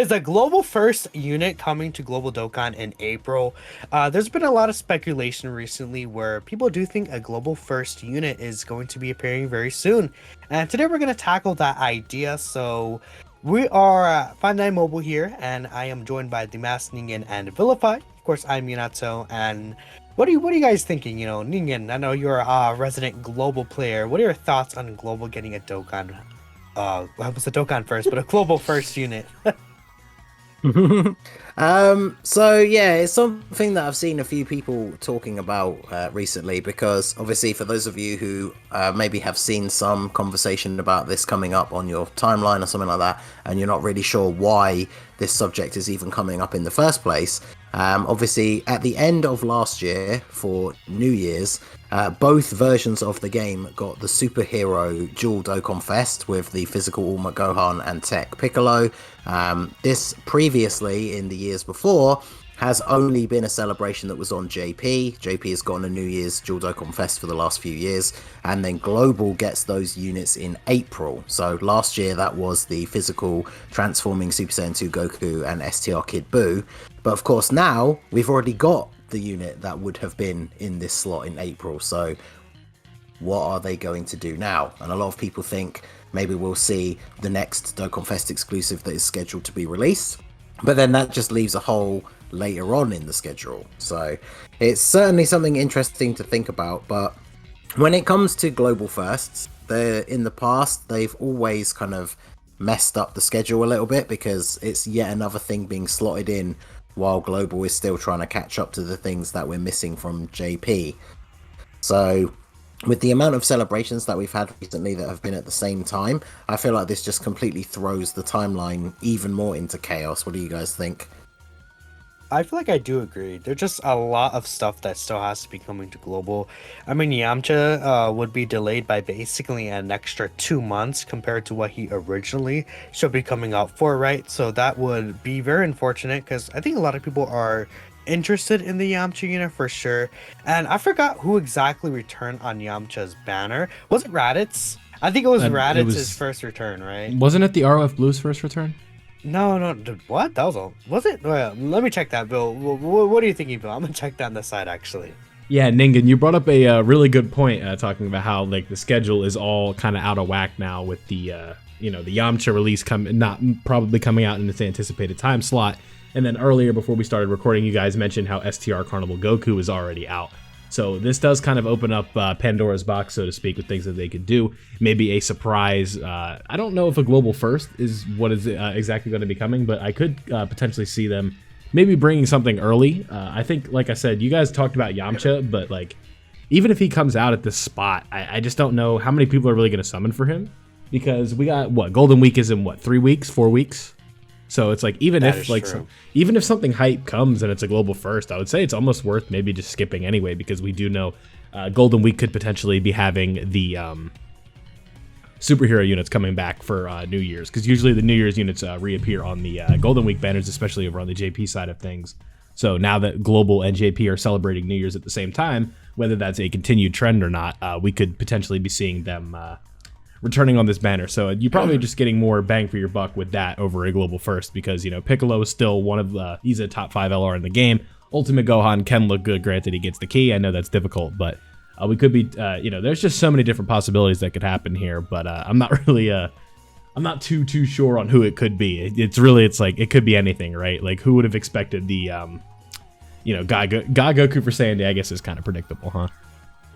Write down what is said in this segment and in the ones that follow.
is a global first unit coming to Global Dokkan in April. There's been a lot of speculation recently where people do think a global first unit is going to be appearing very soon. And today we're going to tackle that idea. So we are Five Nine Mobile here, and I am joined by the Masked Ningen and Vilify. Of course, I'm Minato, and what are you guys thinking? Ningen, I know you're a resident global player. What are your thoughts on global getting a Dokkan? Well, it was a Dokkan first, but a global first unit. So yeah, it's something that I've seen a few people talking about recently, because obviously for those of you who maybe have seen some conversation about this coming up on your timeline or something like that, and you're not really sure why this subject is even coming up in the first place, obviously at the end of last year for New Year's, both versions of the game got the superhero dual Dokkan Fest with the physical Ultimate Gohan and Tech Piccolo. This previously, in the years before, has only been a celebration that was on JP. JP has gotten a New Year's dual Dokkan Fest for the last few years, and then Global gets those units in April. So last year that was the physical transforming Super Saiyan 2 Goku and STR Kid Buu. But of course now we've already got the unit that would have been in this slot in April. So what are they going to do now? And a lot of people think maybe we'll see the next Dokkan Fest exclusive that is scheduled to be released, but then that just leaves a hole later on in the schedule. So it's certainly something interesting to think about. But when it comes to global firsts, in the past they've always kind of messed up the schedule a little bit, because it's yet another thing being slotted in while global is still trying to catch up to the things that we're missing from JP. So with the amount of celebrations that we've had recently that have been at the same time, I feel like this just completely throws the timeline even more into chaos. What do you guys think? I feel like I do agree. There's just a lot of stuff that still has to be coming to global. I mean, Yamcha would be delayed by basically an extra 2 months compared to what he originally should be coming out for, right? So that would be very unfortunate, because I think a lot of people are interested in the Yamcha unit for sure. And I forgot who exactly returned on Yamcha's banner. Was it Raditz? I think it was Raditz's first return, right? Wasn't it the ROF Blues first return? No, what? That was it? Well, let me check that, Bill. What are you thinking, Bill? I'm gonna check that on the side, actually. Yeah, Ningen, you brought up a really good point, talking about how like the schedule is all kind of out of whack now with the the Yamcha release not probably coming out in its anticipated time slot. And then earlier, before we started recording, you guys mentioned how STR Carnival Goku is already out. So this does kind of open up Pandora's box, so to speak, with things that they could do. Maybe a surprise. I don't know if a global first is what is exactly going to be coming, but I could potentially see them maybe bringing something early. I think, like I said, you guys talked about Yamcha, but like even if he comes out at this spot, I just don't know how many people are really going to summon for him, because we got Golden Week is in 3 weeks, 4 weeks. So it's like even if something hype comes and it's a global first, I would say it's almost worth maybe just skipping anyway, because we do know Golden Week could potentially be having the superhero units coming back for New Year's, because usually the New Year's units reappear on the Golden Week banners, especially over on the JP side of things. So now that Global and JP are celebrating New Year's at the same time, whether that's a continued trend or not, we could potentially be seeing them returning on this banner. So you're probably just getting more bang for your buck with that over a global first, because Piccolo is still one of he's a top 5 LR in the game. Ultimate Gohan can look good, granted he gets the key. I know that's difficult, but we could be there's just so many different possibilities that could happen here. But I'm not really I'm not too sure on who it could be. It's like it could be anything, right? Like who would have expected the God Goku for Saiyan Day, I guess, is kind of predictable, huh?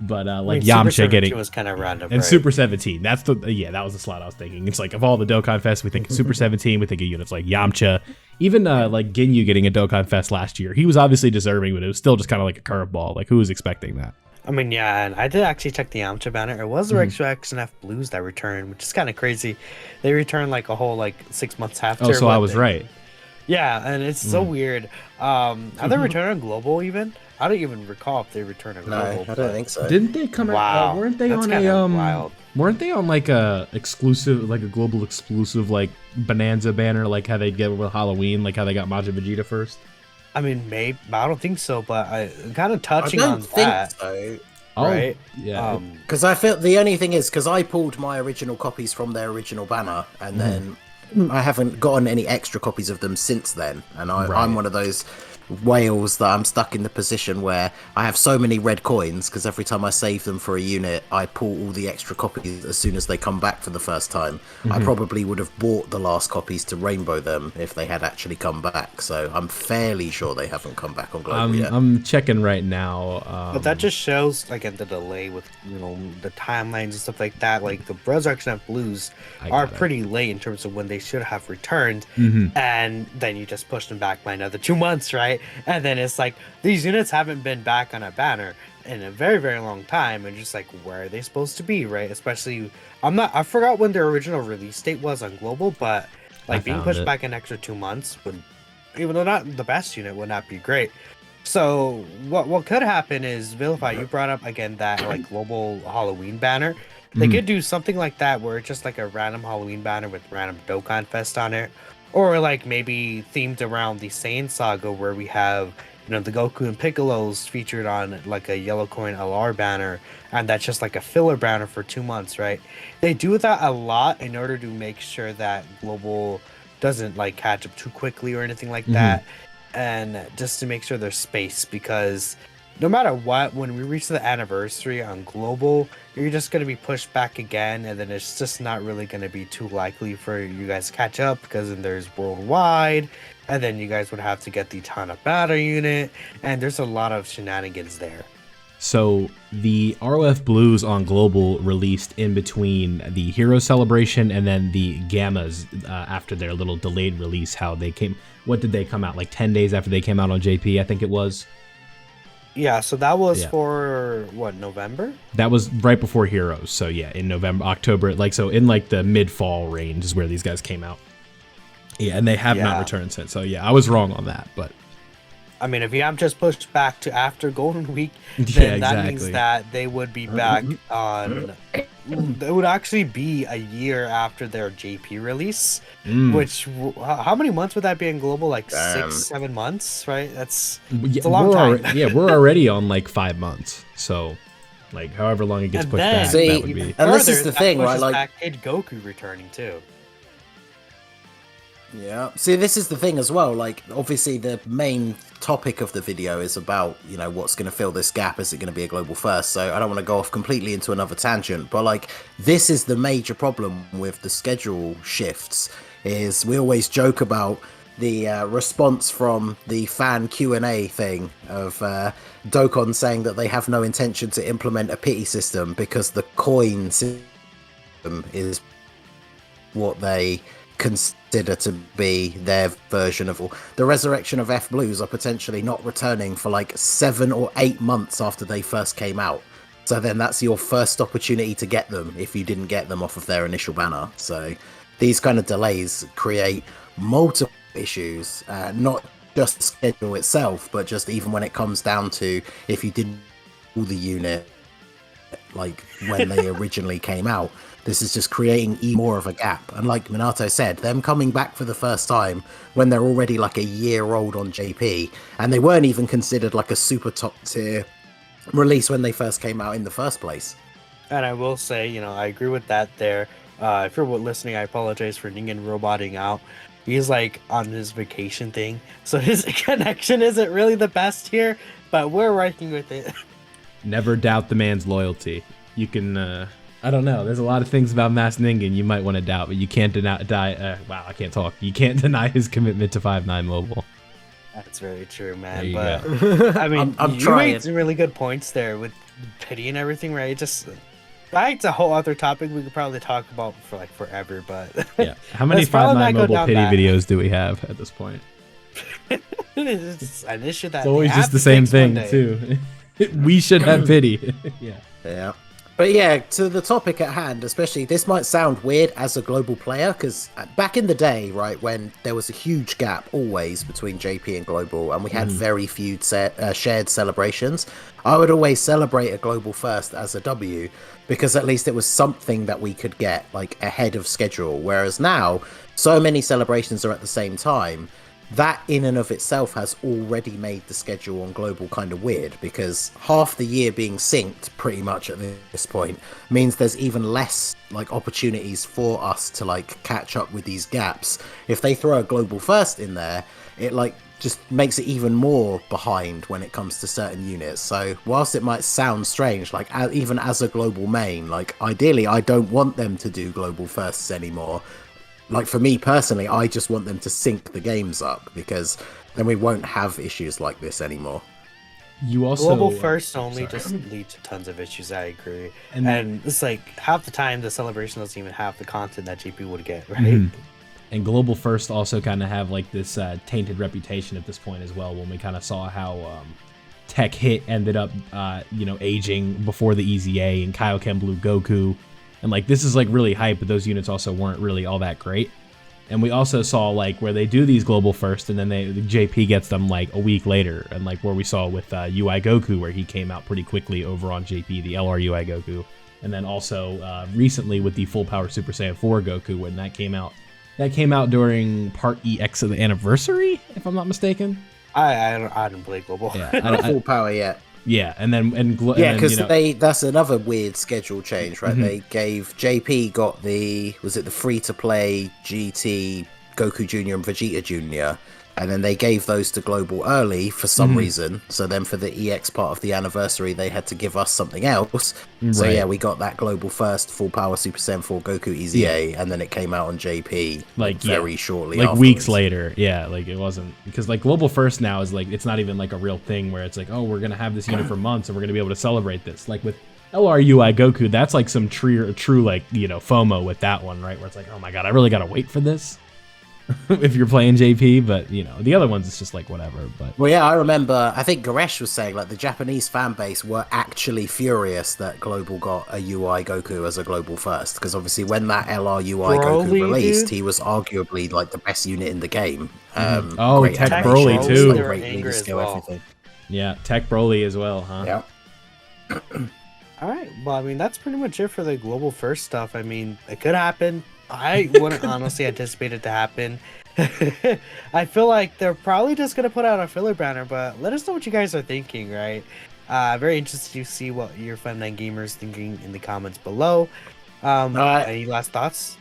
But like Yamcha getting was kind of random, and right? Super 17. That was the slot I was thinking. It's like of all the Dokkan Fest, we think Super 17. We think of units like Yamcha, even like Ginyu getting a Dokkan Fest last year. He was obviously deserving, but it was still just kind of like a curveball. Like who was expecting that? I mean, yeah, and I did actually check the Yamcha banner. It was the Extra X and F Blues that returned, which is kind of crazy. They returned like a whole 6 months after. Oh, so I was right. Yeah, and it's so weird. Are they returning on global even? I don't even recall if they returned on global. No, I don't think so. Didn't they come out? Weren't they on a wild. Weren't they on like a exclusive, like a global exclusive, like Bonanza banner, like how they get with Halloween, like how they got Majin Vegeta first? I mean, maybe I don't think so, but I kind of touching I on don't think that. so. Right? Yeah. Because I felt the only thing is because I pulled my original copies from their original banner, and then I haven't gotten any extra copies of them since then, and I'm Right. one of those whales that I'm stuck in the position where I have so many red coins because every time I save them for a unit, I pull all the extra copies as soon as they come back for the first time. I probably would have bought the last copies to rainbow them if they had actually come back, so I'm fairly sure they haven't come back on global yet. I'm checking right now. But that just shows, again, the delay with, the timelines and stuff like that. Like, the Resurrection of Blues I are got it. pretty late in terms of when they should have returned. Mhm. And then you just push them back by another 2 months, right? And then it's like, these units haven't been back on a banner in a very, very long time. And just like, where are they supposed to be, right? Especially, I forgot when their original release date was on Global, but like being found pushed it. back an extra 2 months would, even though not the best unit, would not be great. So what could happen is, Vilify, you brought up again that like global Halloween banner. They could do something like that where it's just like a random Halloween banner with random Dokkan Fest on it. Or like maybe themed around the Saiyan saga where we have, the Goku and Piccolos featured on like a yellow coin LR banner, and that's just like a filler banner for 2 months, right? They do that a lot in order to make sure that global doesn't like catch up too quickly or anything like that. And just to make sure there's space, because no matter what, when we reach the anniversary on global, you're just going to be pushed back again, and then it's just not really going to be too likely for you guys to catch up, because then there's worldwide, and then you guys would have to get the Tana Battle unit, and there's a lot of shenanigans there. So the ROF Blues on Global released in between the Hero Celebration and then the Gammas after their little delayed release. How they came? What did they come out? Like 10 days after they came out on JP, I think it was. Yeah, so that was Yeah. for what, November? That was right before Heroes. So yeah, in November, October, in like the mid-fall range is where these guys came out. Yeah, and they have not Yeah. returned since. So yeah, I was wrong on that, but I mean, if Yam just pushed back to after Golden Week, then Yeah, that means exactly. that they would be back on. It would actually be a year after their JP release, which how many months would that be in global? Like Damn. 6-7 months, right? That's Yeah, it's a long we're time. yeah, we're already on like 5 months. So like however long it gets And pushed then back, See, that would be. and this is further, the that thing, right? pushes Like, back Kid Goku returning too. yeah. See, this is the thing as well. Like, obviously, the main topic of the video is about, what's going to fill this gap. Is it going to be a global first? So I don't want to go off completely into another tangent, but like, this is the major problem with the schedule shifts. Is we always joke about the response from the fan Q&A thing of Dokkan saying that they have no intention to implement a pity system because the coin system is what they consider to be their version of the Resurrection of F Blues are potentially not returning for like 7 or 8 months after they first came out. So then that's your first opportunity to get them if you didn't get them off of their initial banner. So these kind of delays create multiple issues, not just the schedule itself, but just even when it comes down to if you didn't pull the unit like when they originally came out. This is just creating even more of a gap. And like Minato said, them coming back for the first time when they're already like a year old on JP, and they weren't even considered like a super top tier release when they first came out in the first place. And I will say, I agree with that there. If you're listening, I apologize for Ningen roboting out. He's like on his vacation thing, so his connection isn't really the best here, but we're working with it. Never doubt the man's loyalty. You can, I don't know. There's a lot of things about Mass Ningen you might want to doubt, but you can't wow, I can't talk. You can't deny his commitment to 5-9 Mobile. That's very true, man. There you But I mean, I'm you trying. made some really good points there with pity and everything, right? Just that's a whole other topic we could probably talk about for like forever. But Yeah. How many Let's probably 5-9 not go Mobile down pity that. videos do we have at this point? it's an issue that It's always they just have the to same fix one thing, day. too. We should have pity. Yeah. Yeah. But yeah, to the topic at hand, especially, this might sound weird as a global player, because back in the day, right, when there was a huge gap always between JP and global, and we had very few shared celebrations, I would always celebrate a global first as a W, because at least it was something that we could get, like, ahead of schedule. Whereas now, so many celebrations are at the same time, that in and of itself has already made the schedule on global kind of weird, because half the year being synced pretty much at this point means there's even less like opportunities for us to like catch up with these gaps. If they throw a global first in there, it like just makes it even more behind when it comes to certain units. So whilst it might sound strange, like even as a global main, like ideally I don't want them to do global firsts anymore. Like for me personally, I just want them to sync the games up, because then we won't have issues like this anymore. You also Global first only just lead to tons of issues. I agree, and it's like half the time the celebration doesn't even have the content that GP would get, right? Mm-hmm. And global first also kind of have like this tainted reputation at this point as well. When we kind of saw how Tech Hit ended up, aging before the EZA, and Kaioken Blue Goku. And like this is like really hype, but those units also weren't really all that great. And we also saw like where they do these global first, and then the JP gets them like a week later, and like where we saw with UI Goku, where he came out pretty quickly over on JP, the LR UI Goku, and then also recently with the Full Power Super Saiyan 4 Goku when that came out. That came out during Part EX of the anniversary, if I'm not mistaken. I didn't play global. Yeah, Not full power yet. Yeah, and then because that's another weird schedule change, right? Mm-hmm. They gave JP got the free to play GT Goku Junior and Vegeta Junior, and then they gave those to global early for some reason. So then for the EX part of the anniversary, they had to give us something else. Right. So yeah, we got that global first Full Power Super Saiyan 4 Goku EZA, and then it came out on JP like very shortly, like afterwards. Weeks later. Yeah, like it wasn't, because like global first now is like it's not even like a real thing where it's like, oh, we're gonna have this unit for months and we're gonna be able to celebrate this. Like with LRUI Goku, that's like some true like FOMO with that one, right? Where it's like, oh my god, I really gotta wait for this. If you're playing JP, but the other ones it's just like whatever. But well, yeah, I remember I think Goresh was saying like the Japanese fan base were actually furious that Global got a UI Goku as a global first, because obviously when that LR UI Goku released, he was arguably like the best unit in the game. Tech Broly too. Like, great leader skill, everything. Yeah, Tech Broly as well, huh? Yeah. All right. Well, I mean that's pretty much it for the global first stuff. I mean, it could happen. I wouldn't honestly anticipate it to happen. I feel like they're probably just gonna put out a filler banner, but let us know what you guys are thinking, right? Very interested to see what your Fun9 gamers thinking in the comments below. Any last thoughts?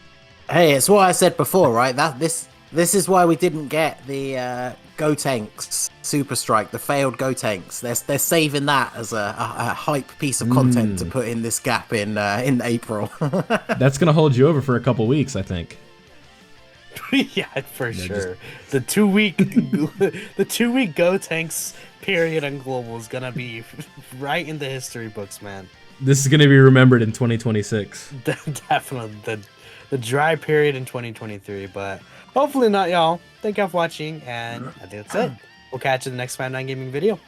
Hey, it's what I said before, right? That this is why we didn't get the Gotenks Super Strike, the failed Gotenks. They're saving that as a hype piece of content to put in this gap in April. That's gonna hold you over for a couple weeks, I think. Yeah, for sure. The 2 week Gotenks period on global is gonna be right in the history books, man. This is gonna be remembered in 2026. Definitely the dry period in 2023, but hopefully not, y'all. Thank y'all for watching, and I think that's it. We'll catch you in the next Fun9 Gaming video.